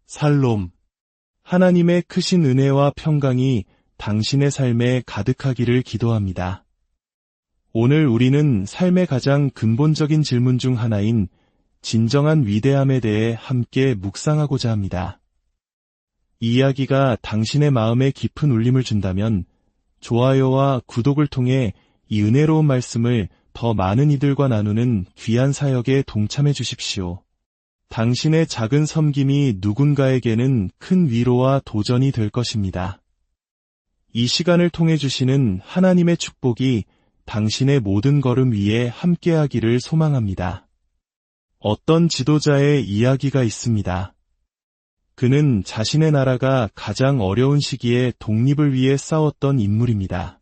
살롬. 하나님의 크신 은혜와 평강이 당신의 삶에 가득하기를 기도합니다. 오늘 우리는 삶의 가장 근본적인 질문 중 하나인 진정한 위대함에 대해 함께 묵상하고자 합니다. 이 이야기가 당신의 마음에 깊은 울림을 준다면 좋아요와 구독을 통해 이 은혜로운 말씀을 더 많은 이들과 나누는 귀한 사역에 동참해 주십시오. 당신의 작은 섬김이 누군가에게는 큰 위로와 도전이 될 것입니다. 이 시간을 통해 주시는 하나님의 축복이 당신의 모든 걸음 위에 함께하기를 소망합니다. 어떤 지도자의 이야기가 있습니다. 그는 자신의 나라가 가장 어려운 시기에 독립을 위해 싸웠던 인물입니다.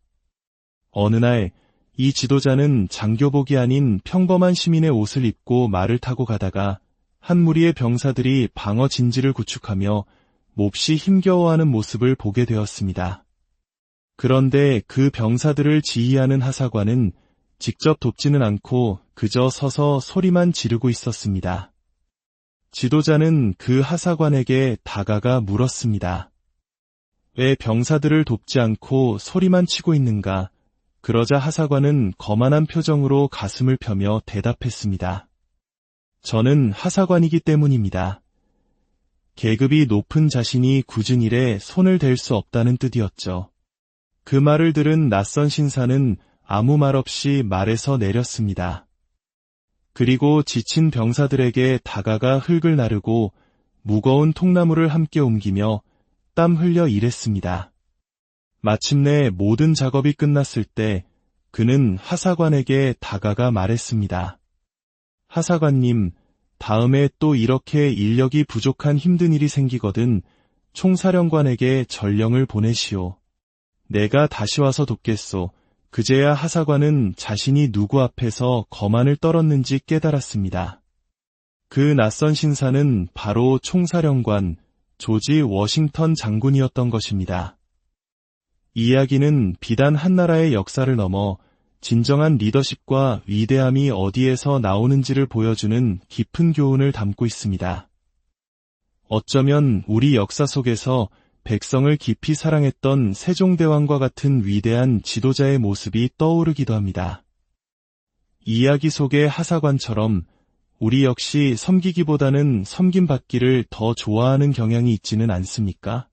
어느 날 이 지도자는 장교복이 아닌 평범한 시민의 옷을 입고 말을 타고 가다가 한 무리의 병사들이 방어 진지를 구축하며 몹시 힘겨워하는 모습을 보게 되었습니다. 그런데 그 병사들을 지휘하는 하사관은 직접 돕지는 않고 그저 서서 소리만 지르고 있었습니다. 지도자는 그 하사관에게 다가가 물었습니다. 왜 병사들을 돕지 않고 소리만 치고 있는가? 그러자 하사관은 거만한 표정으로 가슴을 펴며 대답했습니다. 저는 하사관이기 때문입니다. 계급이 높은 자신이 굳은 일에 손을 댈 수 없다는 뜻이었죠. 그 말을 들은 낯선 신사는 아무 말 없이 말에서 내렸습니다. 그리고 지친 병사들에게 다가가 흙을 나르고 무거운 통나무를 함께 옮기며 땀 흘려 일했습니다. 마침내 모든 작업이 끝났을 때 그는 하사관에게 다가가 말했습니다. 하사관님, 다음에 또 이렇게 인력이 부족한 힘든 일이 생기거든 총사령관에게 전령을 보내시오. 내가 다시 와서 돕겠소. 그제야 하사관은 자신이 누구 앞에서 거만을 떨었는지 깨달았습니다. 그 낯선 신사는 바로 총사령관 조지 워싱턴 장군이었던 것입니다. 이 이야기는 비단 한 나라의 역사를 넘어 진정한 리더십과 위대함이 어디에서 나오는지를 보여주는 깊은 교훈을 담고 있습니다. 어쩌면 우리 역사 속에서 백성을 깊이 사랑했던 세종대왕과 같은 위대한 지도자의 모습이 떠오르기도 합니다. 이 이야기 속의 하사관처럼 우리 역시 섬기기보다는 섬김받기를 더 좋아하는 경향이 있지는 않습니까?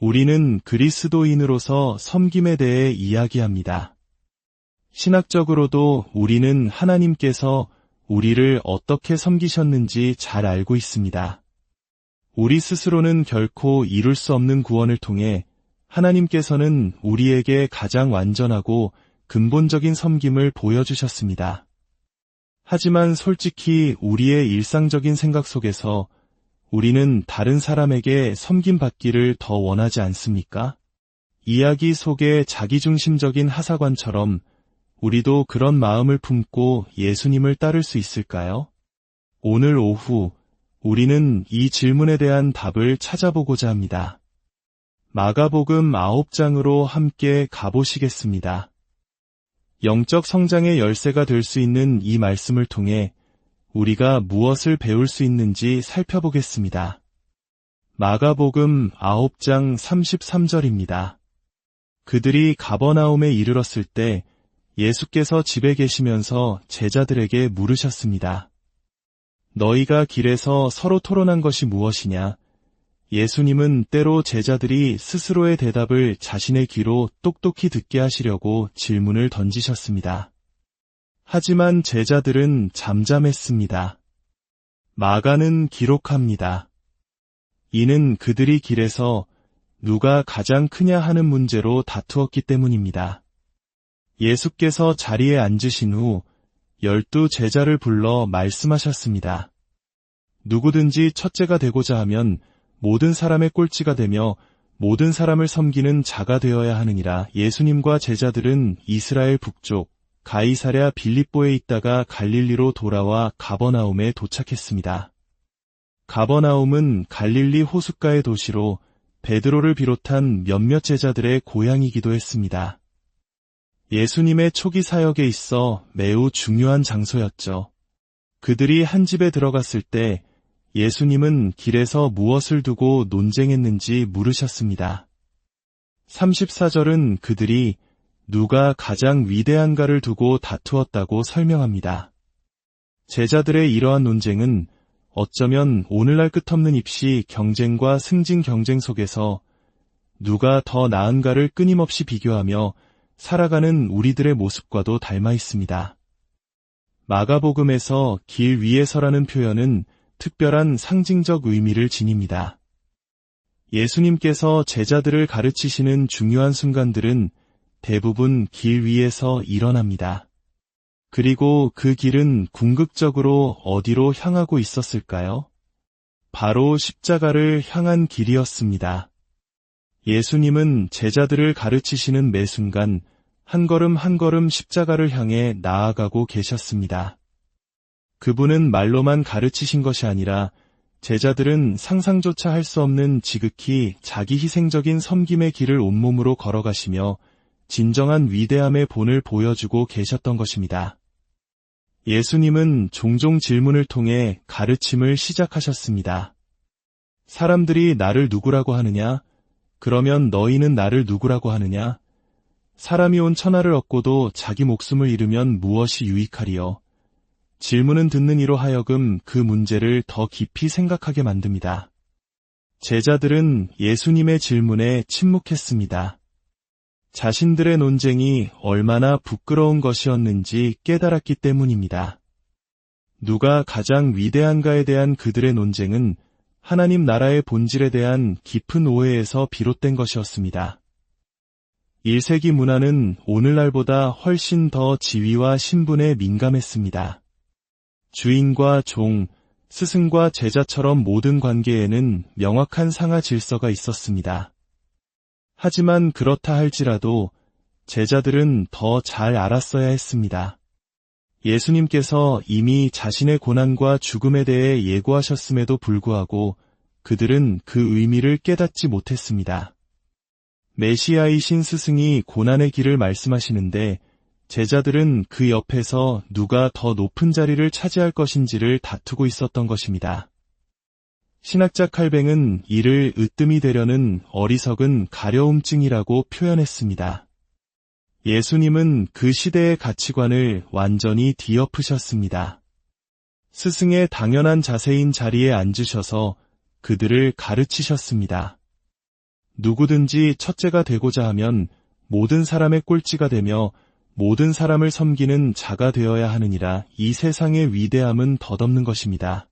우리는 그리스도인으로서 섬김에 대해 이야기합니다. 신학적으로도 우리는 하나님께서 우리를 어떻게 섬기셨는지 잘 알고 있습니다. 우리 스스로는 결코 이룰 수 없는 구원을 통해 하나님께서는 우리에게 가장 완전하고 근본적인 섬김을 보여주셨습니다. 하지만 솔직히 우리의 일상적인 생각 속에서 우리는 다른 사람에게 섬김받기를 더 원하지 않습니까? 이야기 속의 자기중심적인 하사관처럼 우리도 그런 마음을 품고 예수님을 따를 수 있을까요? 오늘 오후 우리는 이 질문에 대한 답을 찾아보고자 합니다. 마가복음 9장으로 함께 가보시겠습니다. 영적 성장의 열쇠가 될 수 있는 이 말씀을 통해 우리가 무엇을 배울 수 있는지 살펴보겠습니다. 마가복음 9장 33절입니다. 그들이 가버나움에 이르렀을 때 예수께서 집에 계시면서 제자들에게 물으셨습니다. 너희가 길에서 서로 토론한 것이 무엇이냐? 예수님은 때로 제자들이 스스로의 대답을 자신의 귀로 똑똑히 듣게 하시려고 질문을 던지셨습니다. 하지만 제자들은 잠잠했습니다. 마가는 기록합니다. 이는 그들이 길에서 누가 가장 크냐 하는 문제로 다투었기 때문입니다. 예수께서 자리에 앉으신 후 12 제자를 불러 말씀하셨습니다. 누구든지 첫째가 되고자 하면 모든 사람의 꼴찌가 되며 모든 사람을 섬기는 자가 되어야 하느니라. 예수님과 제자들은 이스라엘 북쪽 가이사랴 빌립보에 있다가 갈릴리로 돌아와 가버나움에 도착했습니다. 가버나움은 갈릴리 호숫가의 도시로 베드로를 비롯한 몇몇 제자들의 고향이기도 했습니다. 예수님의 초기 사역에 있어 매우 중요한 장소였죠. 그들이 한 집에 들어갔을 때 예수님은 길에서 무엇을 두고 논쟁했는지 물으셨습니다. 34절은 그들이 누가 가장 위대한가를 두고 다투었다고 설명합니다. 제자들의 이러한 논쟁은 어쩌면 오늘날 끝없는 입시 경쟁과 승진 경쟁 속에서 누가 더 나은가를 끊임없이 비교하며 살아가는 우리들의 모습과도 닮아 있습니다. 마가복음에서 길 위에서라는 표현은 특별한 상징적 의미를 지닙니다. 예수님께서 제자들을 가르치시는 중요한 순간들은 대부분 길 위에서 일어납니다. 그리고 그 길은 궁극적으로 어디로 향하고 있었을까요? 바로 십자가를 향한 길이었습니다. 예수님은 제자들을 가르치시는 매 순간 한 걸음 한 걸음 십자가를 향해 나아가고 계셨습니다. 그분은 말로만 가르치신 것이 아니라 제자들은 상상조차 할 수 없는 지극히 자기 희생적인 섬김의 길을 온몸으로 걸어가시며 진정한 위대함의 본을 보여주고 계셨던 것입니다. 예수님은 종종 질문을 통해 가르침을 시작하셨습니다. 사람들이 나를 누구라고 하느냐? 그러면 너희는 나를 누구라고 하느냐? 사람이 온 천하를 얻고도 자기 목숨을 잃으면 무엇이 유익하리요? 질문은 듣는 이로 하여금 그 문제를 더 깊이 생각하게 만듭니다. 제자들은 예수님의 질문에 침묵했습니다. 자신들의 논쟁이 얼마나 부끄러운 것이었는지 깨달았기 때문입니다. 누가 가장 위대한가에 대한 그들의 논쟁은 하나님 나라의 본질에 대한 깊은 오해에서 비롯된 것이었습니다. 1세기 문화는 오늘날보다 훨씬 더 지위와 신분에 민감했습니다. 주인과 종, 스승과 제자처럼 모든 관계에는 명확한 상하 질서가 있었습니다. 하지만 그렇다 할지라도 제자들은 더 잘 알았어야 했습니다. 예수님께서 이미 자신의 고난과 죽음에 대해 예고하셨음에도 불구하고 그들은 그 의미를 깨닫지 못했습니다. 메시아이신 스승이 고난의 길을 말씀하시는데 제자들은 그 옆에서 누가 더 높은 자리를 차지할 것인지를 다투고 있었던 것입니다. 신학자 칼뱅은 이를 으뜸이 되려는 어리석은 가려움증이라고 표현했습니다. 예수님은 그 시대의 가치관을 완전히 뒤엎으셨습니다. 스승의 당연한 자세인 자리에 앉으셔서 그들을 가르치셨습니다. 누구든지 첫째가 되고자 하면 모든 사람의 꼴찌가 되며 모든 사람을 섬기는 자가 되어야 하느니라. 이 세상의 위대함은 덧없는 것입니다.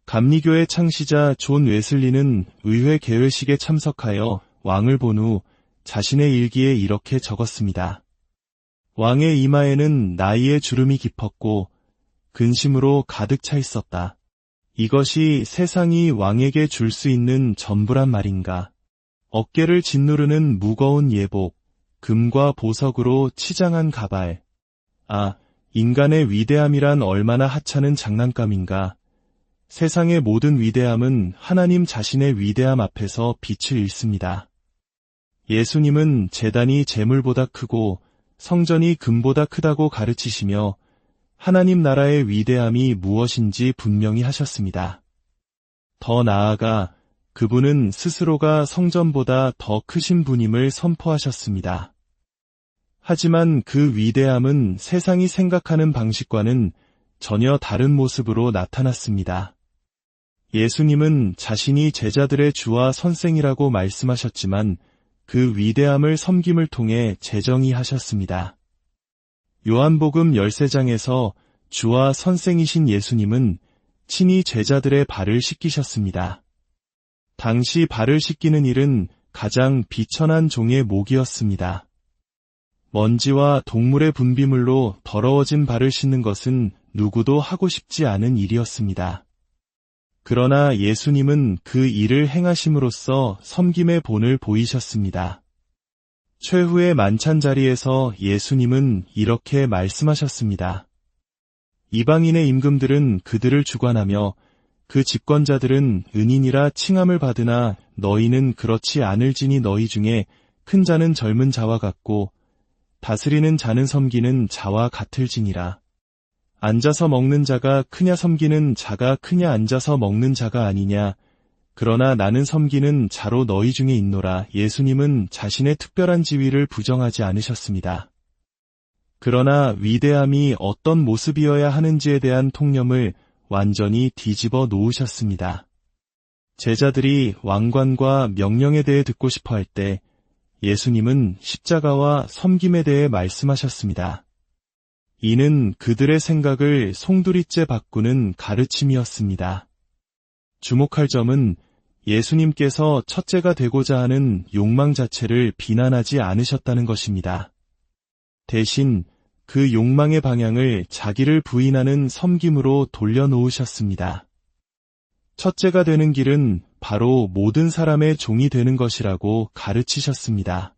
감리교의 창시자 존 웨슬리는 의회 개회식에 참석하여 왕을 본 후 자신의 일기에 이렇게 적었습니다. 왕의 이마에는 나이의 주름이 깊었고 근심으로 가득 차 있었다. 이것이 세상이 왕에게 줄 수 있는 전부란 말인가. 어깨를 짓누르는 무거운 예복, 금과 보석으로 치장한 가발. 아, 인간의 위대함이란 얼마나 하찮은 장난감인가. 세상의 모든 위대함은 하나님 자신의 위대함 앞에서 빛을 잃습니다. 예수님은 제단이 재물보다 크고 성전이 금보다 크다고 가르치시며 하나님 나라의 위대함이 무엇인지 분명히 하셨습니다. 더 나아가 그분은 스스로가 성전보다 더 크신 분임을 선포하셨습니다. 하지만 그 위대함은 세상이 생각하는 방식과는 전혀 다른 모습으로 나타났습니다. 예수님은 자신이 제자들의 주와 선생이라고 말씀하셨지만 그 위대함을 섬김을 통해 재정의하셨습니다. 요한복음 13장에서 주와 선생이신 예수님은 친히 제자들의 발을 씻기셨습니다. 당시 발을 씻기는 일은 가장 비천한 종의 몫이었습니다. 먼지와 동물의 분비물로 더러워진 발을 씻는 것은 누구도 하고 싶지 않은 일이었습니다. 그러나 예수님은 그 일을 행하심으로써 섬김의 본을 보이셨습니다. 최후의 만찬 자리에서 예수님은 이렇게 말씀하셨습니다. 이방인의 임금들은 그들을 주관하며 그 집권자들은 은인이라 칭함을 받으나 너희는 그렇지 않을지니 너희 중에 큰 자는 젊은 자와 같고 다스리는 자는 섬기는 자와 같을지니라. 앉아서 먹는 자가 크냐 섬기는 자가 크냐 앉아서 먹는 자가 아니냐. 그러나 나는 섬기는 자로 너희 중에 있노라. 예수님은 자신의 특별한 지위를 부정하지 않으셨습니다. 그러나 위대함이 어떤 모습이어야 하는지에 대한 통념을 완전히 뒤집어 놓으셨습니다. 제자들이 왕관과 명령에 대해 듣고 싶어 할 때 예수님은 십자가와 섬김에 대해 말씀하셨습니다. 이는 그들의 생각을 송두리째 바꾸는 가르침이었습니다. 주목할 점은 예수님께서 첫째가 되고자 하는 욕망 자체를 비난하지 않으셨다는 것입니다. 대신 그 욕망의 방향을 자기를 부인하는 섬김으로 돌려놓으셨습니다. 첫째가 되는 길은 바로 모든 사람의 종이 되는 것이라고 가르치셨습니다.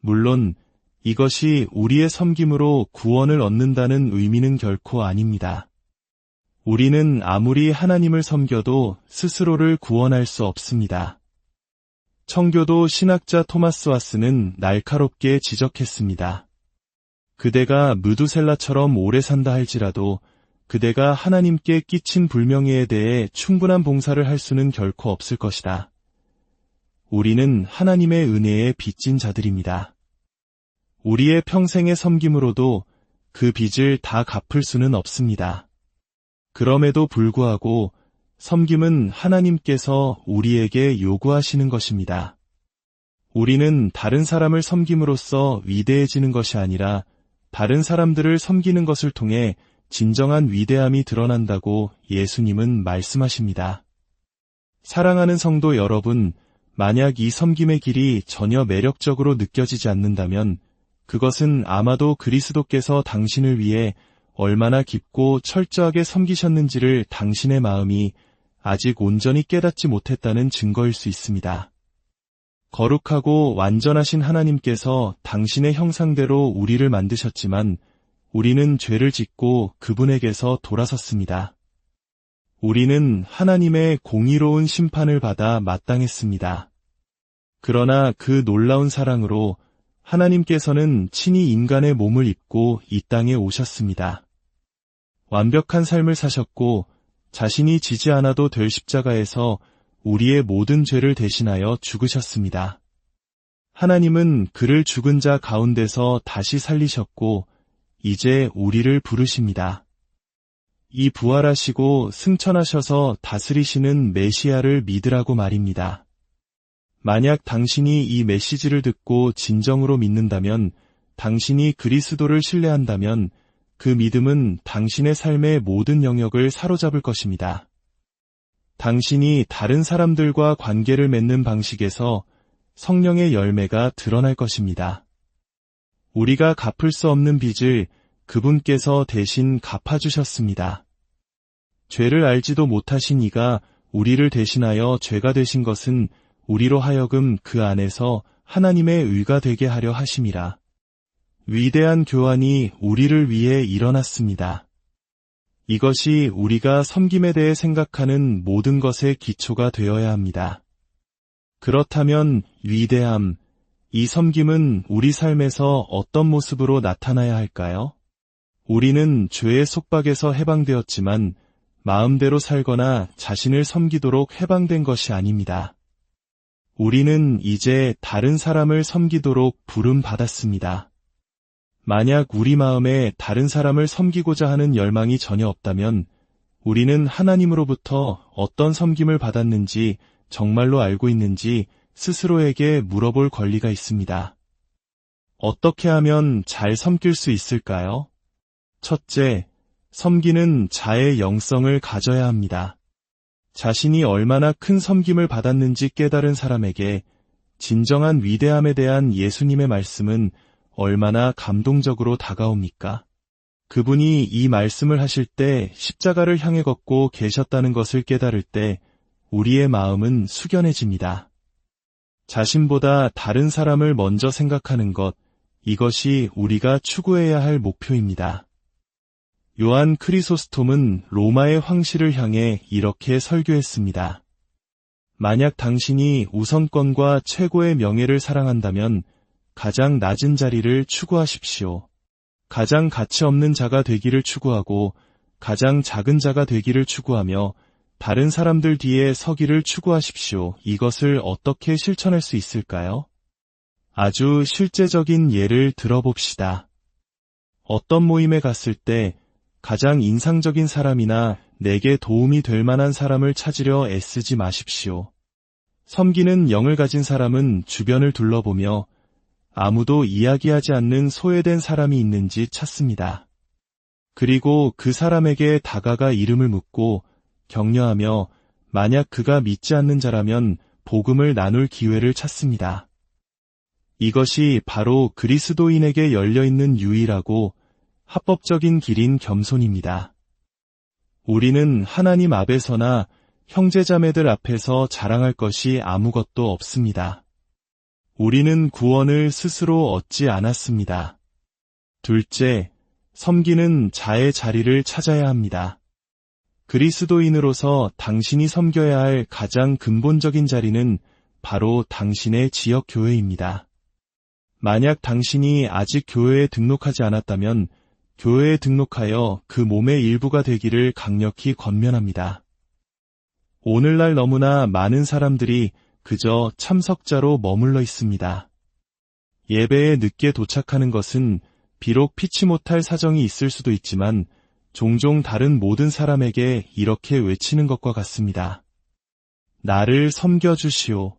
물론 이것이 우리의 섬김으로 구원을 얻는다는 의미는 결코 아닙니다. 우리는 아무리 하나님을 섬겨도 스스로를 구원할 수 없습니다. 청교도 신학자 토마스 왓슨은 날카롭게 지적했습니다. 그대가 무두셀라처럼 오래 산다 할지라도 그대가 하나님께 끼친 불명예에 대해 충분한 봉사를 할 수는 결코 없을 것이다. 우리는 하나님의 은혜에 빚진 자들입니다. 우리의 평생의 섬김으로도 그 빚을 다 갚을 수는 없습니다. 그럼에도 불구하고 섬김은 하나님께서 우리에게 요구하시는 것입니다. 우리는 다른 사람을 섬김으로써 위대해지는 것이 아니라 다른 사람들을 섬기는 것을 통해 진정한 위대함이 드러난다고 예수님은 말씀하십니다. 사랑하는 성도 여러분, 만약 이 섬김의 길이 전혀 매력적으로 느껴지지 않는다면 그것은 아마도 그리스도께서 당신을 위해 얼마나 깊고 철저하게 섬기셨는지를 당신의 마음이 아직 온전히 깨닫지 못했다는 증거일 수 있습니다. 거룩하고 완전하신 하나님께서 당신의 형상대로 우리를 만드셨지만 우리는 죄를 짓고 그분에게서 돌아섰습니다. 우리는 하나님의 공의로운 심판을 받아 마땅했습니다. 그러나 그 놀라운 사랑으로 하나님께서는 친히 인간의 몸을 입고 이 땅에 오셨습니다. 완벽한 삶을 사셨고 자신이 지지 않아도 될 십자가에서 우리의 모든 죄를 대신하여 죽으셨습니다. 하나님은 그를 죽은 자 가운데서 다시 살리셨고 이제 우리를 부르십니다. 이 부활하시고 승천하셔서 다스리시는 메시아를 믿으라고 말입니다. 만약 당신이 이 메시지를 듣고 진정으로 믿는다면, 당신이 그리스도를 신뢰한다면 그 믿음은 당신의 삶의 모든 영역을 사로잡을 것입니다. 당신이 다른 사람들과 관계를 맺는 방식에서 성령의 열매가 드러날 것입니다. 우리가 갚을 수 없는 빚을 그분께서 대신 갚아주셨습니다. 죄를 알지도 못하신 이가 우리를 대신하여 죄가 되신 것은 우리로 하여금 그 안에서 하나님의 의가 되게 하려 하심이라. 위대한 교환이 우리를 위해 일어났습니다. 이것이 우리가 섬김에 대해 생각하는 모든 것의 기초가 되어야 합니다. 그렇다면 위대함, 이 섬김은 우리 삶에서 어떤 모습으로 나타나야 할까요? 우리는 죄의 속박에서 해방되었지만 마음대로 살거나 자신을 섬기도록 해방된 것이 아닙니다. 우리는 이제 다른 사람을 섬기도록 부름받았습니다. 만약 우리 마음에 다른 사람을 섬기고자 하는 열망이 전혀 없다면 우리는 하나님으로부터 어떤 섬김을 받았는지 정말로 알고 있는지 스스로에게 물어볼 권리가 있습니다. 어떻게 하면 잘 섬길 수 있을까요? 첫째, 섬기는 자의 영성을 가져야 합니다. 자신이 얼마나 큰 섬김을 받았는지 깨달은 사람에게 진정한 위대함에 대한 예수님의 말씀은 얼마나 감동적으로 다가옵니까? 그분이 이 말씀을 하실 때 십자가를 향해 걷고 계셨다는 것을 깨달을 때 우리의 마음은 숙연해집니다. 자신보다 다른 사람을 먼저 생각하는 것, 이것이 우리가 추구해야 할 목표입니다. 요한 크리소스톰은 로마의 황실을 향해 이렇게 설교했습니다. 만약 당신이 우선권과 최고의 명예를 사랑한다면 가장 낮은 자리를 추구하십시오. 가장 가치 없는 자가 되기를 추구하고 가장 작은 자가 되기를 추구하며 다른 사람들 뒤에 서기를 추구하십시오. 이것을 어떻게 실천할 수 있을까요? 아주 실제적인 예를 들어봅시다. 어떤 모임에 갔을 때 가장 인상적인 사람이나 내게 도움이 될 만한 사람을 찾으려 애쓰지 마십시오. 섬기는 영을 가진 사람은 주변을 둘러보며 아무도 이야기하지 않는 소외된 사람이 있는지 찾습니다. 그리고 그 사람에게 다가가 이름을 묻고 격려하며 만약 그가 믿지 않는 자라면 복음을 나눌 기회를 찾습니다. 이것이 바로 그리스도인에게 열려있는 유일하고 합법적인 길인 겸손입니다. 우리는 하나님 앞에서나 형제자매들 앞에서 자랑할 것이 아무것도 없습니다. 우리는 구원을 스스로 얻지 않았습니다. 둘째, 섬기는 자의 자리를 찾아야 합니다. 그리스도인으로서 당신이 섬겨야 할 가장 근본적인 자리는 바로 당신의 지역 교회입니다. 만약 당신이 아직 교회에 등록하지 않았다면 교회에 등록하여 그 몸의 일부가 되기를 강력히 권면합니다. 오늘날 너무나 많은 사람들이 그저 참석자로 머물러 있습니다. 예배에 늦게 도착하는 것은 비록 피치 못할 사정이 있을 수도 있지만 종종 다른 모든 사람에게 이렇게 외치는 것과 같습니다. 나를 섬겨주시오.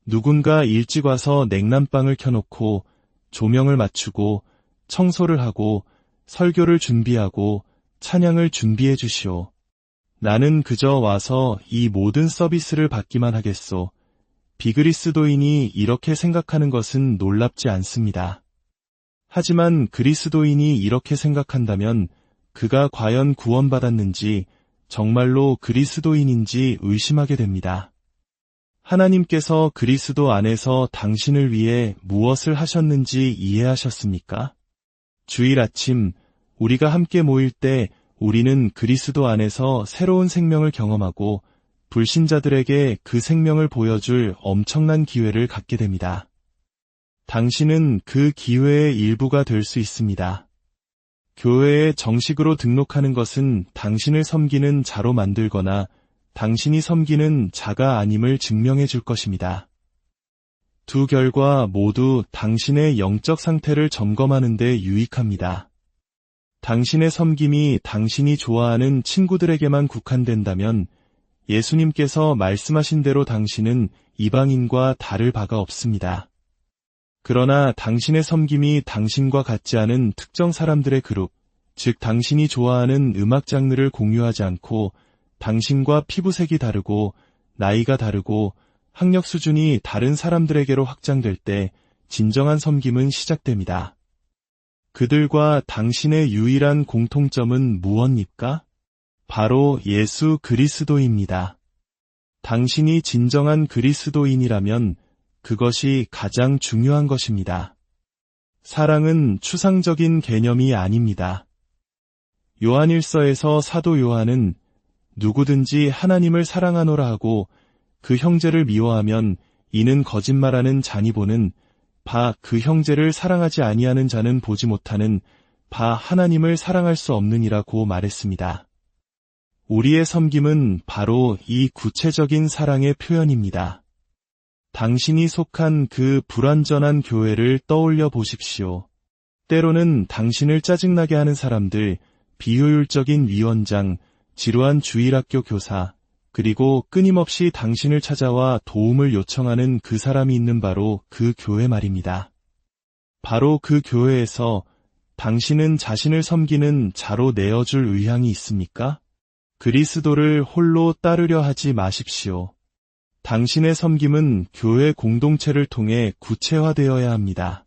누군가 일찍 와서 냉난방을 켜놓고 조명을 맞추고 청소를 하고 설교를 준비하고 찬양을 준비해 주시오. 나는 그저 와서 이 모든 서비스를 받기만 하겠소. 비그리스도인이 이렇게 생각하는 것은 놀랍지 않습니다. 하지만 그리스도인이 이렇게 생각한다면 그가 과연 구원받았는지 정말로 그리스도인인지 의심하게 됩니다. 하나님께서 그리스도 안에서 당신을 위해 무엇을 하셨는지 이해하셨습니까? 주일 아침 우리가 함께 모일 때 우리는 그리스도 안에서 새로운 생명을 경험하고 불신자들에게 그 생명을 보여줄 엄청난 기회를 갖게 됩니다. 당신은 그 기회의 일부가 될 수 있습니다. 교회에 정식으로 등록하는 것은 당신을 섬기는 자로 만들거나 당신이 섬기는 자가 아님을 증명해 줄 것입니다. 두 결과 모두 당신의 영적 상태를 점검하는 데 유익합니다. 당신의 섬김이 당신이 좋아하는 친구들에게만 국한된다면 예수님께서 말씀하신 대로 당신은 이방인과 다를 바가 없습니다. 그러나 당신의 섬김이 당신과 같지 않은 특정 사람들의 그룹, 즉 당신이 좋아하는 음악 장르를 공유하지 않고 당신과 피부색이 다르고 나이가 다르고 학력 수준이 다른 사람들에게로 확장될 때 진정한 섬김은 시작됩니다. 그들과 당신의 유일한 공통점은 무엇입니까? 바로 예수 그리스도입니다. 당신이 진정한 그리스도인이라면 그것이 가장 중요한 것입니다. 사랑은 추상적인 개념이 아닙니다. 요한일서에서 사도 요한은 누구든지 하나님을 사랑하노라 하고 그 형제를 미워하면 이는 거짓말하는 자니 보는 바 그 형제를 사랑하지 아니하는 자는 보지 못하는 바 하나님을 사랑할 수 없느니라고 말했습니다. 우리의 섬김은 바로 이 구체적인 사랑의 표현입니다. 당신이 속한 그 불완전한 교회를 떠올려 보십시오. 때로는 당신을 짜증나게 하는 사람들, 비효율적인 위원장, 지루한 주일학교 교사, 그리고 끊임없이 당신을 찾아와 도움을 요청하는 그 사람이 있는 바로 그 교회 말입니다. 바로 그 교회에서 당신은 자신을 섬기는 자로 내어줄 의향이 있습니까? 그리스도를 홀로 따르려 하지 마십시오. 당신의 섬김은 교회 공동체를 통해 구체화되어야 합니다.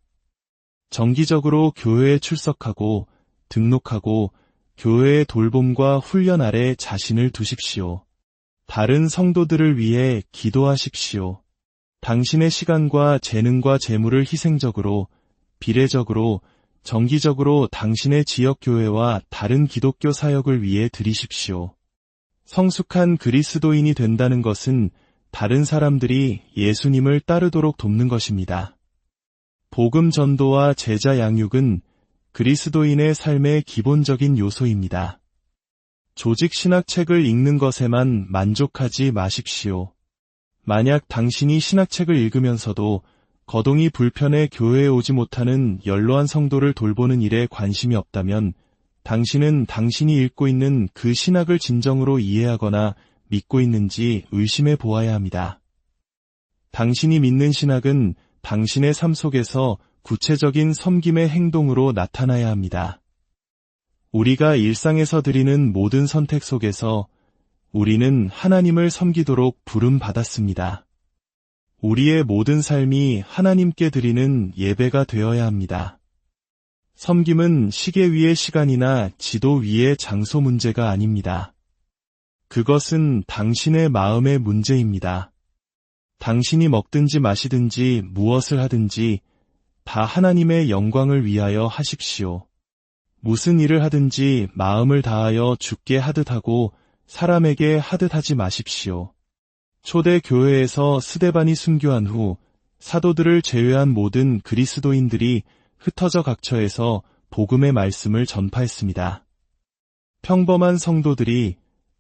정기적으로 교회에 출석하고 등록하고 교회의 돌봄과 훈련 아래 자신을 두십시오. 다른 성도들을 위해 기도하십시오. 당신의 시간과 재능과 재물을 희생적으로, 비례적으로, 정기적으로 당신의 지역 교회와 다른 기독교 사역을 위해 드리십시오. 성숙한 그리스도인이 된다는 것은 다른 사람들이 예수님을 따르도록 돕는 것입니다. 복음 전도와 제자 양육은 그리스도인의 삶의 기본적인 요소입니다. 조직 신학책을 읽는 것에만 만족하지 마십시오. 만약 당신이 신학책을 읽으면서도 거동이 불편해 교회에 오지 못하는 연로한 성도를 돌보는 일에 관심이 없다면 당신은 당신이 읽고 있는 그 신학을 진정으로 이해하거나 믿고 있는지 의심해 보아야 합니다. 당신이 믿는 신학은 당신의 삶 속에서 구체적인 섬김의 행동으로 나타나야 합니다. 우리가 일상에서 드리는 모든 선택 속에서 우리는 하나님을 섬기도록 부름받았습니다. 우리의 모든 삶이 하나님께 드리는 예배가 되어야 합니다. 섬김은 시계 위의 시간이나 지도 위의 장소 문제가 아닙니다. 그것은 당신의 마음의 문제입니다. 당신이 먹든지 마시든지 무엇을 하든지 다 하나님의 영광을 위하여 하십시오. 무슨 일을 하든지 마음을 다하여 주께 하듯 하고 사람에게 하듯 하지 마십시오. 초대 교회에서 스데반이 순교한 후 사도들을 제외한 모든 그리스도인들이 흩어져 각처에서 복음의 말씀을 전파했습니다. 평범한 성도들이,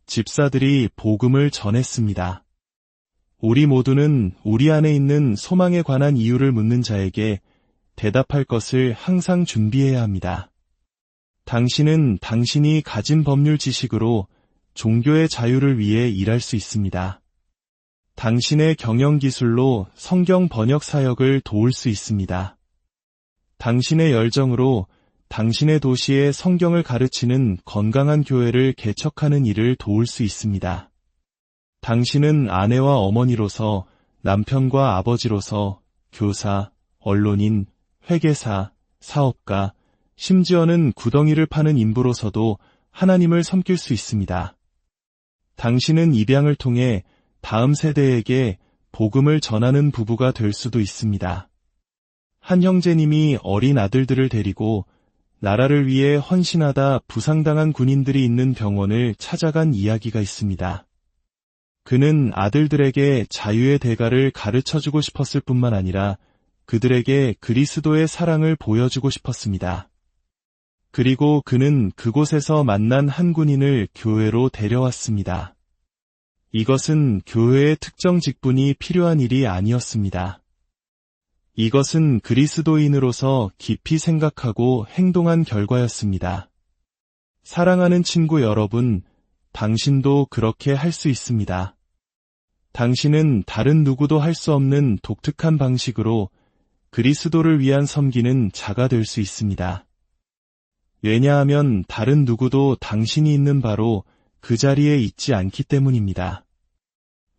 집사들이 복음을 전했습니다. 우리 모두는 우리 안에 있는 소망에 관한 이유를 묻는 자에게 대답할 것을 항상 준비해야 합니다. 당신은 당신이 가진 법률 지식으로 종교의 자유를 위해 일할 수 있습니다. 당신의 경영 기술로 성경 번역 사역을 도울 수 있습니다. 당신의 열정으로 당신의 도시에 성경을 가르치는 건강한 교회를 개척하는 일을 도울 수 있습니다. 당신은 아내와 어머니로서, 남편과 아버지로서, 교사, 언론인, 회계사, 사업가, 심지어는 구덩이를 파는 인부로서도 하나님을 섬길 수 있습니다. 당신은 입양을 통해 다음 세대에게 복음을 전하는 부부가 될 수도 있습니다. 한 형제님이 어린 아들들을 데리고 나라를 위해 헌신하다 부상당한 군인들이 있는 병원을 찾아간 이야기가 있습니다. 그는 아들들에게 자유의 대가를 가르쳐주고 싶었을 뿐만 아니라 그들에게 그리스도의 사랑을 보여주고 싶었습니다. 그리고 그는 그곳에서 만난 한 군인을 교회로 데려왔습니다. 이것은 교회의 특정 직분이 필요한 일이 아니었습니다. 이것은 그리스도인으로서 깊이 생각하고 행동한 결과였습니다. 사랑하는 친구 여러분, 당신도 그렇게 할 수 있습니다. 당신은 다른 누구도 할 수 없는 독특한 방식으로 그리스도를 위한 섬기는 자가 될 수 있습니다. 왜냐하면 다른 누구도 당신이 있는 바로 그 자리에 있지 않기 때문입니다.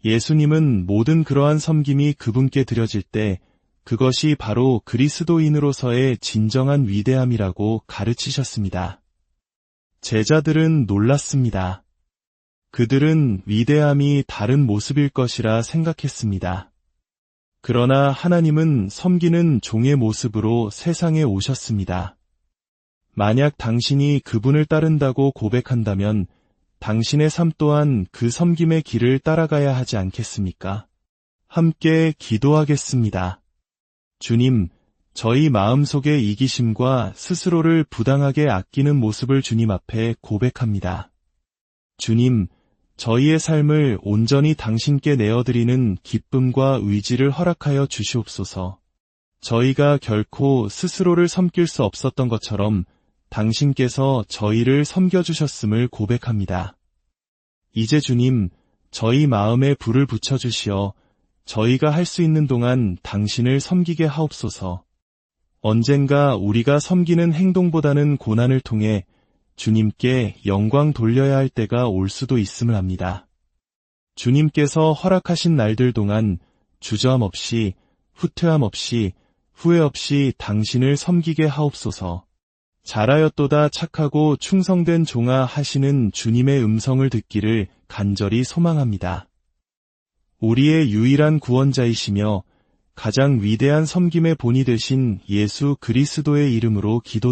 예수님은 모든 그러한 섬김이 그분께 드려질 때 그것이 바로 그리스도인으로서의 진정한 위대함이라고 가르치셨습니다. 제자들은 놀랐습니다. 그들은 위대함이 다른 모습일 것이라 생각했습니다. 그러나 하나님은 섬기는 종의 모습으로 세상에 오셨습니다. 만약 당신이 그분을 따른다고 고백한다면 당신의 삶 또한 그 섬김의 길을 따라가야 하지 않겠습니까? 함께 기도하겠습니다. 주님, 저희 마음속의 이기심과 스스로를 부당하게 아끼는 모습을 주님 앞에 고백합니다. 주님, 저희의 삶을 온전히 당신께 내어드리는 기쁨과 의지를 허락하여 주시옵소서. 저희가 결코 스스로를 섬길 수 없었던 것처럼 당신께서 저희를 섬겨주셨음을 고백합니다. 이제 주님, 저희 마음에 불을 붙여주시어 저희가 할 수 있는 동안 당신을 섬기게 하옵소서. 언젠가 우리가 섬기는 행동보다는 고난을 통해 주님께 영광 돌려야 할 때가 올 수도 있음을 압니다. 주님께서 허락하신 날들 동안 주저함 없이, 후퇴함 없이, 후회 없이 당신을 섬기게 하옵소서. 잘하였도다 착하고 충성된 종아 하시는 주님의 음성을 듣기를 간절히 소망합니다. 우리의 유일한 구원자이시며 가장 위대한 섬김의 본이 되신 예수 그리스도의 이름으로 기도드립니다.